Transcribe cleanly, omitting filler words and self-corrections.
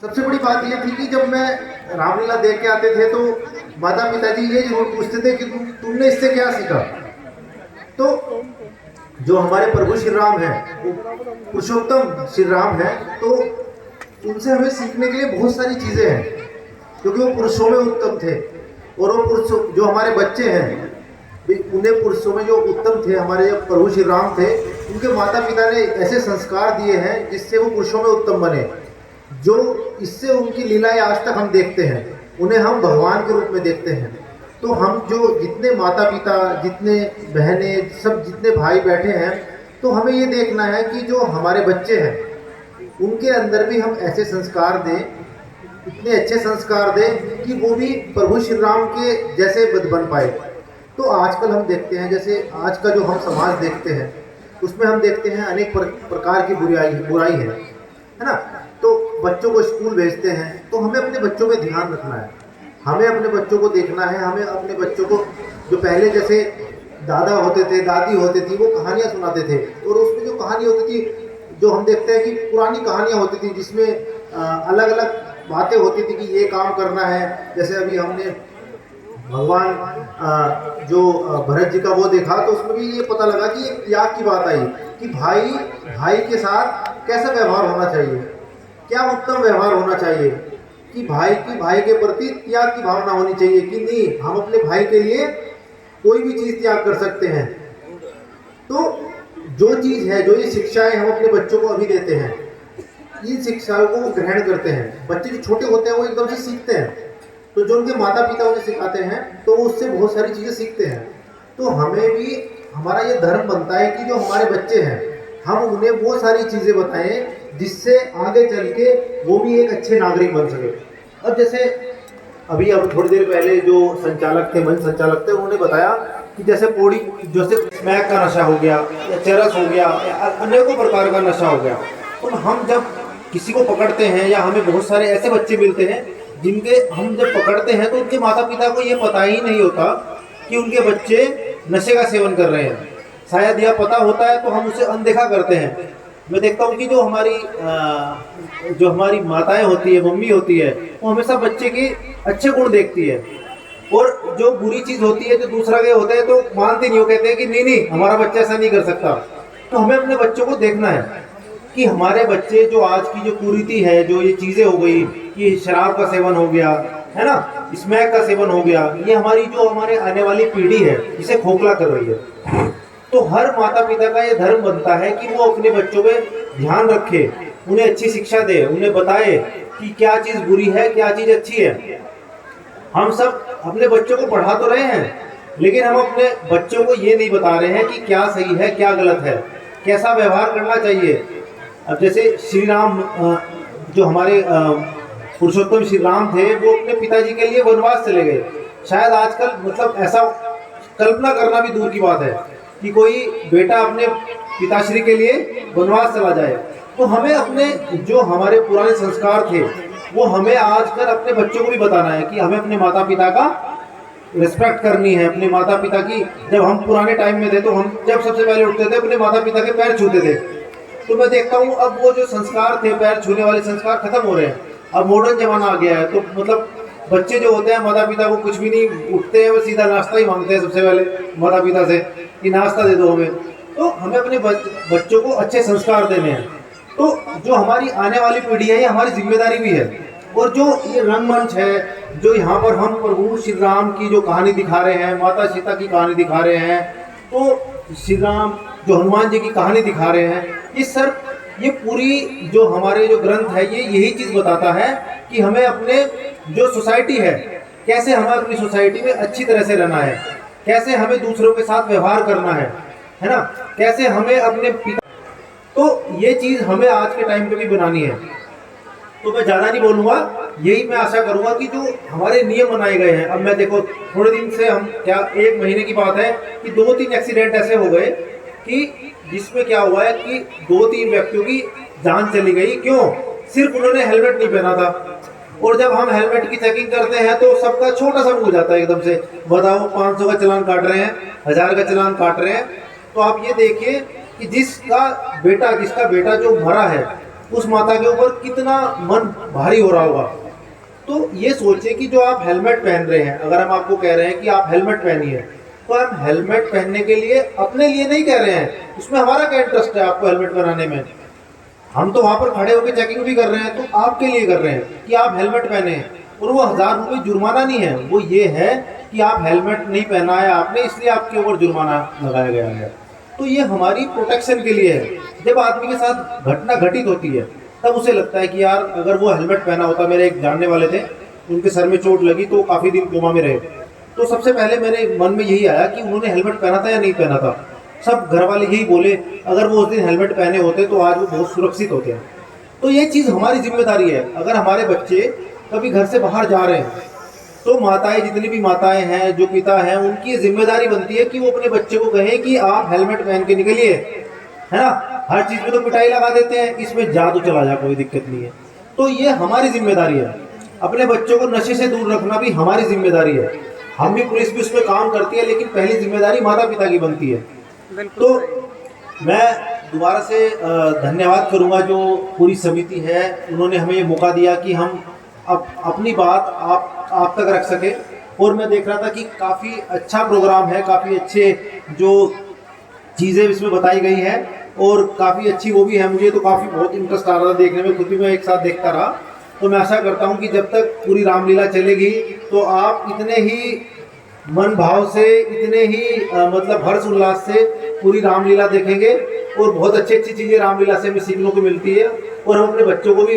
सबसे बड़ी बात ये थी कि जब मैं रामलीला देख के आते थे तो माता पिताजी ये जरूर पूछते थे कि तुमने इससे क्या सीखा। तो जो हमारे प्रभु श्री राम है, वो पुरुषोत्तम श्री राम है, तो उनसे हमें सीखने के लिए बहुत सारी चीजें हैं, क्योंकि वो पुरुषों में उत्तम थे। और वो पुरुषों जो हमारे बच्चे हैं, उन्हें पुरुषों में जो उत्तम थे, हमारे जो प्रभु श्री राम थे, उनके माता पिता ने ऐसे संस्कार दिए हैं जिससे वो पुरुषों में उत्तम बने। जो इससे उनकी लीलाएं आज तक हम देखते हैं, उन्हें हम भगवान के रूप में देखते हैं। तो हम जो जितने माता पिता, जितने बहनें, सब जितने भाई बैठे हैं, तो हमें ये देखना है कि जो हमारे बच्चे हैं उनके अंदर भी हम ऐसे संस्कार दें, इतने अच्छे संस्कार दें कि वो भी प्रभु श्री राम के जैसे बन पाए। तो आजकल हम देखते हैं, जैसे आज का जो हम समाज देखते हैं, उसमें हम देखते हैं अनेक प्रकार की बुराई है ना। तो बच्चों को स्कूल भेजते हैं, तो हमें अपने बच्चों पे ध्यान रखना है, हमें अपने बच्चों को देखना है, हमें अपने बच्चों को जो पहले जैसे दादा होते थे, दादी होती थी, वो कहानियाँ सुनाते थे, और उसमें जो कहानी होती थी, जो हम देखते हैं कि पुरानी कहानियाँ होती थी जिसमें अलग अलग बातें होती थी कि ये काम करना है। जैसे अभी हमने भगवान जो भरत जी का वो देखा, तो उसमें भी ये पता लगा कि एक त्याग की बात आई कि भाई के साथ कैसा व्यवहार होना चाहिए, क्या उत्तम व्यवहार होना चाहिए, कि भाई के प्रति त्याग की भावना होनी चाहिए कि नहीं, हम अपने भाई के लिए कोई भी चीज़ त्याग कर सकते हैं। तो जो चीज़ है, जो ये शिक्षाएं हम अपने बच्चों को अभी देते हैं, इन शिक्षाओं को वो ग्रहण करते हैं। बच्चे जो छोटे होते हैं वो एकदम से सीखते हैं, तो जो उनके माता पिता उन्हें सिखाते हैं तो वो उससे बहुत सारी चीज़ें सीखते हैं। तो हमें भी, हमारा ये धर्म बनता है कि जो हमारे बच्चे हैं, हम उन्हें वो सारी चीज़ें बताएं जिससे आगे चल के वो भी एक अच्छे नागरिक बन सके। अब जैसे अब थोड़ी देर पहले जो संचालक थे, मंच संचालक थे, उन्होंने बताया कि जैसे जैसे स्मैक का नशा हो गया, या चरस हो गया, या अनेकों प्रकार का नशा हो गया। तो हम जब किसी को पकड़ते हैं, या हमें बहुत सारे ऐसे बच्चे मिलते हैं जिनके हम जब पकड़ते हैं तो उनके माता पिता को ये पता ही नहीं होता कि उनके बच्चे नशे का सेवन कर रहे हैं। शायद यह पता होता है तो हम उसे अनदेखा करते हैं। मैं देखता हूँ कि जो हमारी माताएं होती है, मम्मी होती है, वो हमेशा बच्चे के अच्छे गुण देखती है, और जो बुरी चीज़ होती है, जो दूसरा के होता है, तो मानते नहीं, वो कहते हैं कि नहीं हमारा बच्चा ऐसा नहीं कर सकता। तो हमें अपने बच्चों को देखना है कि हमारे बच्चे जो आज की जो कुरीति है, जो ये चीज़ें हो गई कि शराब का सेवन हो गया है ना, स्मैक का सेवन हो गया, ये हमारे आने वाली पीढ़ी है, इसे खोखला कर रही है। तो हर माता पिता का ये धर्म बनता है कि वो अपने बच्चों पे ध्यान रखे, उन्हें अच्छी शिक्षा दे, उन्हें बताए कि क्या चीज़ बुरी है, क्या चीज़ अच्छी है। हम सब अपने बच्चों को पढ़ा तो रहे हैं, लेकिन हम अपने बच्चों को ये नहीं बता रहे हैं कि क्या सही है, क्या गलत है, कैसा व्यवहार करना चाहिए। अब जैसे श्री राम, जो हमारे पुरुषोत्तम श्री राम थे, वो अपने पिताजी के लिए वनवास चले गए। शायद आजकल मतलब ऐसा कल्पना करना भी दूर की बात है कि कोई बेटा अपने पिताश्री के लिए वनवास चला जाए। तो हमें अपने जो हमारे पुराने संस्कार थे, वो हमें आजकल अपने बच्चों को भी बताना है कि हमें अपने माता पिता का रिस्पेक्ट करनी है। अपने माता पिता की, जब हम पुराने टाइम में थे तो हम जब सबसे पहले उठते थे अपने माता पिता के पैर छूते थे। तो मैं देखता हूँ अब वो जो संस्कार थे, पैर छूने वाले संस्कार खत्म हो रहे हैं। अब मॉडर्न जमाना आ गया है, तो मतलब बच्चे जो होते हैं, माता पिता को कुछ भी नहीं, उठते हैं वो सीधा नाश्ता ही मांगते हैं सबसे पहले माता पिता से कि नाश्ता दे दो हमें। तो हमें अपने बच्चों को अच्छे संस्कार देने हैं। तो जो हमारी आने वाली पीढ़ी है, ये हमारी जिम्मेदारी भी है। और जो ये रंगमंच है, जो यहाँ पर हम प्रभु श्री राम की जो कहानी दिखा रहे हैं, माता सीता की कहानी दिखा रहे हैं, तो श्री राम जो हनुमान जी की कहानी दिखा रहे हैं, ये पूरी जो हमारे जो ग्रंथ है, ये यही चीज़ बताता है कि हमें अपने जो सोसाइटी है, कैसे हमें अपनी सोसाइटी में अच्छी तरह से रहना है, कैसे हमें दूसरों के साथ व्यवहार करना है ना, कैसे हमें अपने पिता, तो ये चीज़ हमें आज के टाइम पे भी बनानी है। तो मैं ज़्यादा नहीं बोलूँगा, यही मैं आशा करूँगा कि जो हमारे नियम बनाए गए हैं, अब मैं देखो थोड़े दिन से, हम क्या 1 महीने की बात है कि 2-3 एक्सीडेंट ऐसे हो गए कि जिसमें क्या हुआ है कि 2-3 व्यक्तियों की जान चली गई। क्यों? सिर्फ उन्होंने हेलमेट नहीं पहना था। और जब हम हेलमेट की चेकिंग करते हैं तो सबका छोटा सा मुँह जाता है एकदम से। बताओ, 500 का चालान काट रहे हैं, 1000 का चालान काट रहे हैं। तो आप ये देखिए कि जिसका बेटा जो मरा है, उस माता के ऊपर कितना मन भारी हो रहा होगा। तो ये सोचिए कि जो आप हेलमेट पहन रहे हैं, अगर हम आपको कह रहे हैं कि आप हेलमेट पहनिए, तो हम हेलमेट पहनने के लिए अपने लिए नहीं कह रहे हैं, उसमें हमारा क्या इंटरेस्ट है आपको हेलमेट पहनाने में। हम तो वहां पर खड़े होकर चेकिंग भी कर रहे हैं, तो आपके लिए कर रहे हैं कि आप हेलमेट पहने। और वो 1000 रुपये जुर्माना नहीं है, वो ये है कि आप हेलमेट नहीं पहना है आपने, इसलिए आपके ऊपर जुर्माना लगाया गया है। तो ये हमारी प्रोटेक्शन के लिए है। जब आदमी के साथ घटना घटित होती है तब उसे लगता है कि यार अगर वो हेलमेट पहना होता, मेरे एक जानने वाले थे, उनके सर में चोट लगी तो काफ़ी दिन कोमा में रहे, तो सबसे पहले मेरे मन में यही आया कि उन्होंने हेलमेट पहना था या नहीं पहना था। सब घर वाले यही बोले, अगर वो उस दिन हेलमेट पहने होते तो आज वो बहुत सुरक्षित होते हैं। तो ये चीज़ हमारी जिम्मेदारी है। अगर हमारे बच्चे कभी घर से बाहर जा रहे हैं तो माताएं, जितनी भी माताएं हैं, जो पिता हैं, उनकी ये जिम्मेदारी बनती है कि वो अपने बच्चे को कहें कि आप हेलमेट पहन के निकलिए, है ना। हर चीज़ में तो पिटाई लगा देते हैं, इसमें जा तो चला जा, कोई दिक्कत नहीं है। तो ये हमारी जिम्मेदारी है। अपने बच्चों को नशे से दूर रखना भी हमारी जिम्मेदारी है। हम भी, पुलिस भी उसमें काम करती है, लेकिन पहली जिम्मेदारी माता पिता की बनती है। तो मैं दोबारा से धन्यवाद करूंगा जो पूरी समिति है, उन्होंने हमें ये मौका दिया कि हम अपनी बात आप तक रख सके। और मैं देख रहा था कि काफ़ी अच्छा प्रोग्राम है, काफ़ी अच्छे जो चीज़ें इसमें बताई गई हैं और काफ़ी अच्छी वो भी है। मुझे तो काफ़ी बहुत इंटरेस्ट आ रहा था देखने में, खुद भी मैं एक साथ देखता रहा। तो मैं आशा करता हूँ कि जब तक पूरी रामलीला चलेगी तो आप इतने ही मन भाव से, इतने ही मतलब हर्ष उल्लास से पूरी रामलीला देखेंगे। और बहुत अच्छी अच्छी चीज़ें रामलीला से हमें सीखने को मिलती है, और हम अपने बच्चों को भी